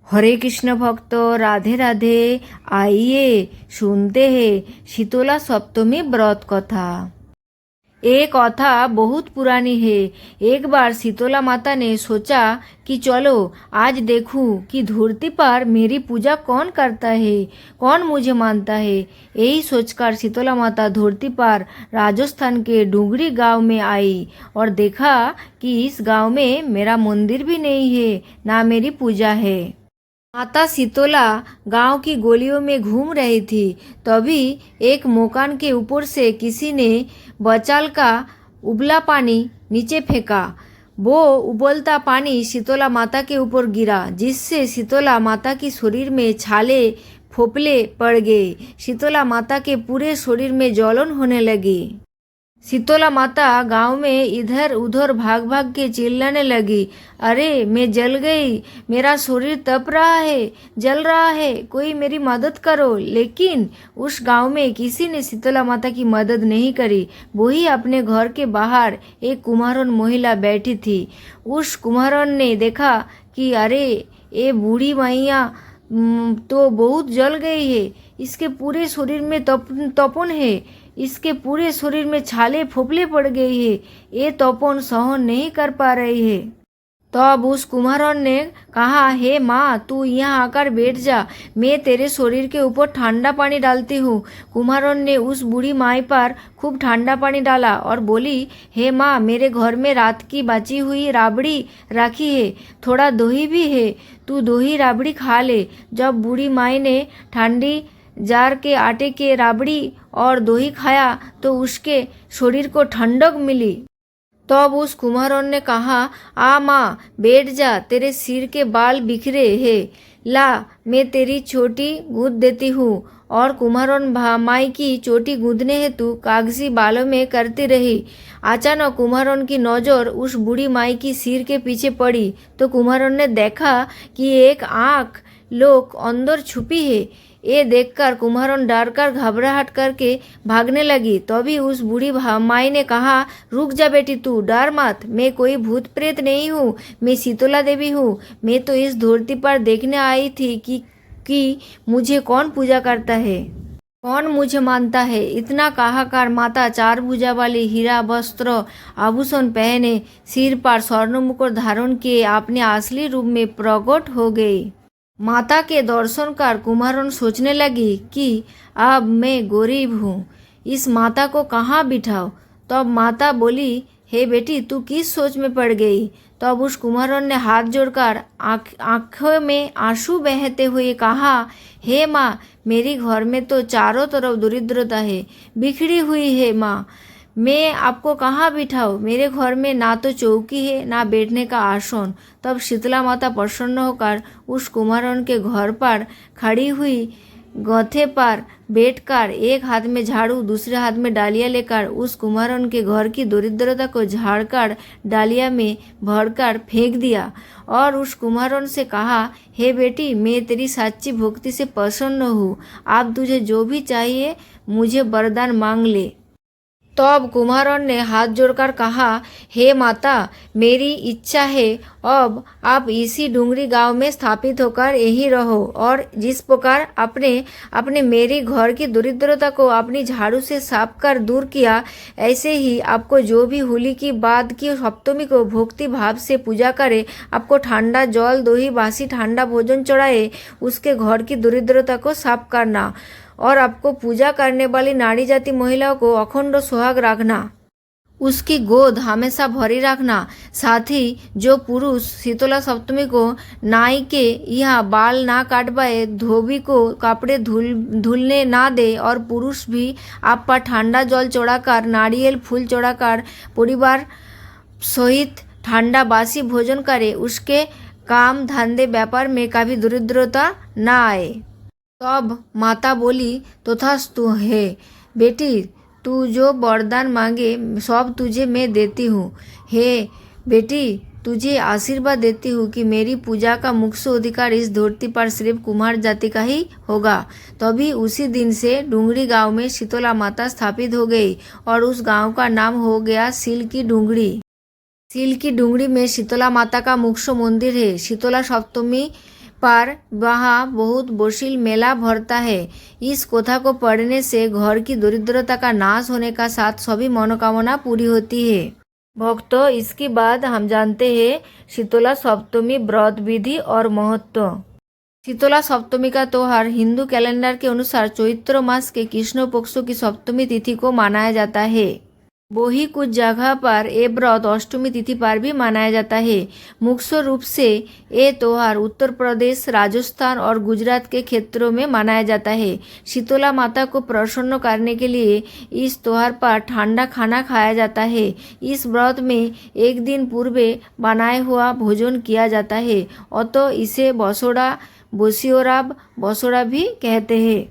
हरे कृष्ण भक्त राधे राधे। आइए सुनते हैं शीतला सप्तमी व्रत कथा। ये कथा बहुत पुरानी है। एक बार शीतला माता ने सोचा कि चलो आज देखूं कि धरती पर मेरी पूजा कौन करता है, कौन मुझे मानता है। यही सोचकर शीतला माता धरती पर राजस्थान के डुंगरी गांव में आई और देखा कि इस गांव में मेरा मंदिर भी नहीं है, ना मेरी पूजा है। माता शीतला गांव की गलियों में घूम रही थी। तभी एक मकान के ऊपर से किसी ने बचाल का उबला पानी नीचे फेंका। वो उबलता पानी शीतला माता के ऊपर गिरा, जिससे शीतला माता की शरीर में छाले फोपले पड़ गए। शीतला माता के पूरे शरीर में जलन होने लगी। शीतला माता गांव में इधर उधर भाग भाग के चिल्लाने लगी, अरे मैं जल गई, मेरा शरीर तप रहा है, जल रहा है, कोई मेरी मदद करो। लेकिन उस गांव में किसी ने शीतला माता की मदद नहीं करी। वही अपने घर के बाहर एक कुम्हारन महिला बैठी थी। उस कुम्हारन ने देखा कि अरे ये बूढ़ी मैया तो बहुत जल गई है, इसके पूरे शरीर में तपन है, इसके पूरे शरीर में छाले फोपले पड़ गई है, ये तपन सहन नहीं कर पा रही है। तब उस कुम्हारन ने कहा, हे माँ तू यहाँ आकर बैठ जा, मैं तेरे शरीर के ऊपर ठंडा पानी डालती हूँ। कुम्हारन ने उस बूढ़ी माई पर खूब ठंडा पानी डाला और बोली, हे माँ मेरे घर में रात की बची हुई राबड़ी रखी है, थोड़ा दही भी है, तू दही राबड़ी खा ले। जब बूढ़ी माई ने ठंडी जार के आटे के राबड़ी और दही खाया तो उसके शरीर को ठंडक मिली। तब उस कुम्हारन ने कहा, आ माँ बैठ जा, तेरे सिर के बाल बिखरे हैं, ला मैं तेरी चोटी गूंथ देती हूँ। और कुम्हारन माई की चोटी गूंथने हेतु कागजी बालों में करती रही। अचानक कुम्हारन की नज़र उस बूढ़ी माई की सिर के पीछे पड़ी तो कुम्हारन ने देखा कि एक आँख लोग अंदर छुपी है। ये देखकर कुम्हारन डर कर घबराहट करके भागने लगी। तभी उस बूढ़ी माई ने कहा, रुक जा बेटी, तू डर मत, मैं कोई भूत प्रेत नहीं हूँ, मैं शीतला देवी हूँ। मैं तो इस धरती पर देखने आई थी कि मुझे कौन पूजा करता है, कौन मुझे मानता है। इतना कहाकर माता चार भुजा वाली हीरा वस्त्र आभूषण पहने, सिर पर स्वर्ण मुकुट धारण किए अपने असली रूप में प्रकट हो गई। माता के दर्शन कर कुम्हारन सोचने लगी कि अब मैं गरीब हूँ, इस माता को कहाँ बिठाऊं। तब माता बोली, हे बेटी तू किस सोच में पड़ गई। तब उस कुम्हारन ने हाथ जोड़कर आँखों में आंसू बहते हुए कहा, हे माँ मेरी घर में तो चारों तरफ दरिद्रता है, बिखरी हुई है माँ, मैं आपको कहाँ बिठाऊं, मेरे घर में ना तो चौकी है ना बैठने का आसन। तब शीतला माता प्रसन्न होकर उस कुम्हारन के घर पर खड़ी हुई, गथे पर बैठकर एक हाथ में झाड़ू दूसरे हाथ में डालिया लेकर उस कुम्हारन के घर की दरिद्रता को झाड़कर डालिया में भरकर फेंक दिया और उस कुम्हारन से कहा, हे बेटी मैं तेरी सच्ची भक्ति से प्रसन्न हूँ, अब तुझे जो भी चाहिए मुझे वरदान मांग ले। तब कुम्हारन ने हाथ जोड़कर कहा, हे माता मेरी इच्छा है अब आप इसी डुंगरी गांव में स्थापित होकर यहीं रहो और जिस प्रकार अपने मेरी घर की दरिद्रता को अपनी झाड़ू से साफ कर दूर किया, ऐसे ही आपको जो भी होली की बाद की सप्तमी को भक्ति भाव से पूजा करे, आपको ठंडा जल दही बासी ठंडा भोजन चढ़ाए, उसके घर की दरिद्रता को साफ करना और आपको पूजा करने वाली नारी जाति महिलाओं को अखंड सुहाग रखना, उसकी गोद हमेशा भरी रखना। साथ ही जो पुरुष शीतला सप्तमी को नाई के यहाँ बाल ना काटवाए, धोबी को कपड़े धुलने ना दे और पुरुष भी आप पर ठंडा जल चढ़ाकर नारियल फूल चढ़ाकर परिवार सहित ठंडा बासी भोजन करे, उसके काम धंधे व्यापार में कभी दरिद्रता ना आए। तब माता बोली, तथास्तु है बेटी, तू जो वरदान मांगे सब तुझे मैं देती हूँ। हे बेटी तुझे आशीर्वाद देती हूँ कि मेरी पूजा का मुख्य अधिकार इस धरती पर सिर्फ कुम्हार जाति का ही होगा। तभी उसी दिन से डुंगरी गांव में शीतला माता स्थापित हो गई और उस गांव का नाम हो गया सील की डुंगरी। सील की डुंगरी में शीतला माता का मुख्य मंदिर है। शीतला सप्तमी पर वहाँ बहुत बोशील मेला भरता है। इस कथा को पढ़ने से घर की दरिद्रता का नाश होने का साथ सभी मनोकामना पूरी होती है। भक्तों, इसके बाद हम जानते हैं शीतला सप्तमी व्रत विधि और महत्व। शीतला सप्तमी का त्योहार हिंदू कैलेंडर के अनुसार चैत्र मास के कृष्ण पक्ष की सप्तमी तिथि को मनाया जाता है। वही कुछ जगह पर ये व्रत अष्टमी तिथि पर भी मनाया जाता है। मुख्य रूप से ये त्योहार उत्तर प्रदेश, राजस्थान और गुजरात के क्षेत्रों में मनाया जाता है। शीतला माता को प्रसन्न करने के लिए इस त्योहार पर ठंडा खाना खाया जाता है। इस व्रत में एक दिन पूर्व बनाया हुआ भोजन किया जाता है, अतः इसे बसोड़ा भी कहते हैं।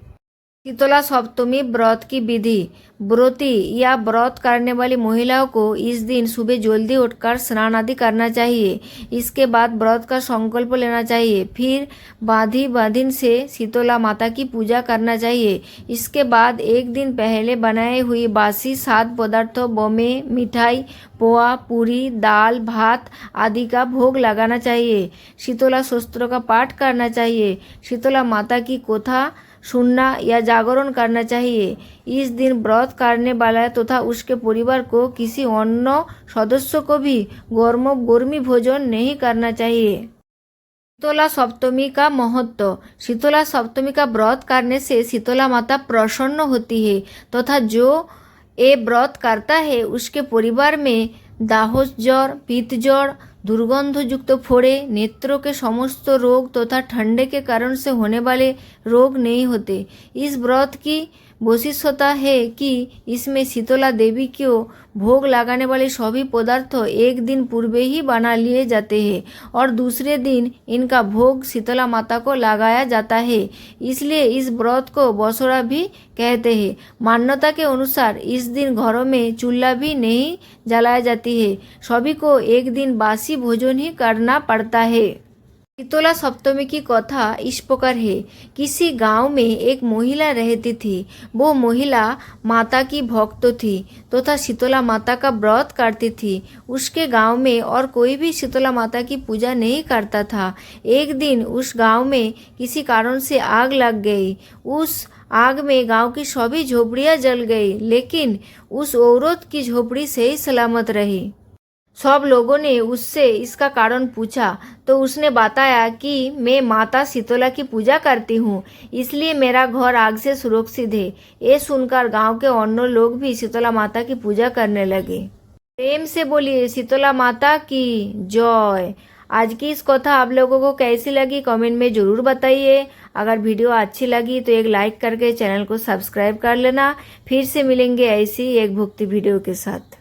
शीतला सप्तमी व्रत की विधि। व्रती या व्रत करने वाली महिलाओं को इस दिन सुबह जल्दी उठकर स्नान आदि करना चाहिए। इसके बाद व्रत का संकल्प लेना चाहिए। फिर बांधिन से शीतला माता की पूजा करना चाहिए। इसके बाद एक दिन पहले बनाए हुई बासी 7 पदार्थों बमे, मिठाई, पोहा, पूरी, दाल, भात आदि का भोग लगाना चाहिए। शीतला स्तोत्र का पाठ करना चाहिए। शीतला माता की कथा सुनना या जागरण करना चाहिए। इस दिन व्रत करने वाला तथा उसके परिवार को किसी अन्य सदस्य को भी गर्मी भोजन नहीं करना चाहिए। शीतला सप्तमी का महत्व। शीतला सप्तमी का व्रत करने से शीतला माता प्रसन्न होती है तथा जो ये व्रत करता है उसके परिवार में दाहोस ज्वर, पित्त ज्वर, दुर्गंध युक्त फोड़े, नेत्रों के समस्त रोग तथा ठंडे के कारण से होने वाले रोग नहीं होते। इस व्रत की विशेषता है कि इसमें शीतला देवी को भोग लगाने वाले सभी पदार्थ एक दिन पूर्व ही बना लिए जाते हैं और दूसरे दिन इनका भोग शीतला माता को लगाया जाता है। इसलिए इस व्रत को बसोड़ा भी कहते हैं। मान्यता के अनुसार इस दिन घरों में चूल्हा भी नहीं जलाया जाती है। सभी को एक दिन बासी भोजन ही करना पड़ता है। शीतला सप्तमी की कथा इस प्रकार है। किसी गांव में एक महिला रहती थी। वो महिला माता की भक्त थी तथा शीतला माता का व्रत करती थी। उसके गांव में और कोई भी शीतला माता की पूजा नहीं करता था। एक दिन उस गांव में किसी कारण से आग लग गई। उस आग में गांव की सभी झोपड़ियां जल गई, लेकिन उस औरत की झोपड़ी सही सलामत रही। सब लोगों ने उससे इसका कारण पूछा तो उसने बताया कि मैं माता शीतला की पूजा करती हूँ, इसलिए मेरा घर आग से सुरक्षित है। ये सुनकर गांव के अन्य लोग भी शीतला माता की पूजा करने लगे। प्रेम से बोलिए शीतला माता की जय। आज की इस कथा आप लोगों को कैसी लगी कमेंट में ज़रूर बताइए। अगर वीडियो अच्छी लगी तो एक लाइक करके चैनल को सब्सक्राइब कर लेना। फिर से मिलेंगे ऐसी एक भक्ति वीडियो के साथ।